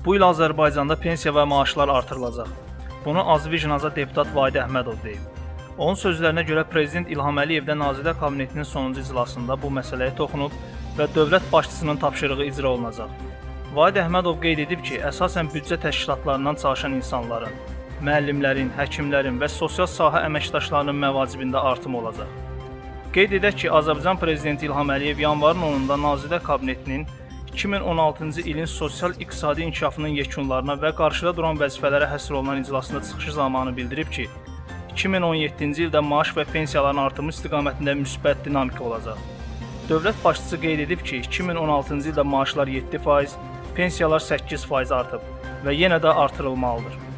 Bu il Azərbaycanda pensiya və maaşlar artırılacaq. Bunu Azviçnaza deputat Vahid Əhmədov deyib. Onun sözlərinə görə Prezident İlham Əliyev də Nazirlər Kabinetinin sonuncu iclasında bu məsələyə toxunub və dövlət başçısının tapşırığı icra olunacaq. Vahid Əhmədov qeyd edib ki, əsasən büdcə təşkilatlarından çalışan insanların, müəllimlərin, həkimlərin və sosial sahə əməkdaşlarının məvacibində artım olacaq. Qeyd edək ki, Azərbaycan Prezidenti İlham Əliyev yanvarın 10-da Nazirlər Kabinetinin 2016-cı ilin sosial-iqtisadi inkişafının yekunlarına və qarşıda duran vəzifələrə həsr olunan iclasında çıxışı zamanı bildirib ki, 2017-ci ildə maaş və pensiyaların artımı istiqamətində müsbət dinamika olacaq. Dövlət başçısı qeyd edib ki, 2016-cı ildə maaşlar 7%, pensiyalar 8% artıb və yenə də artırılmalıdır.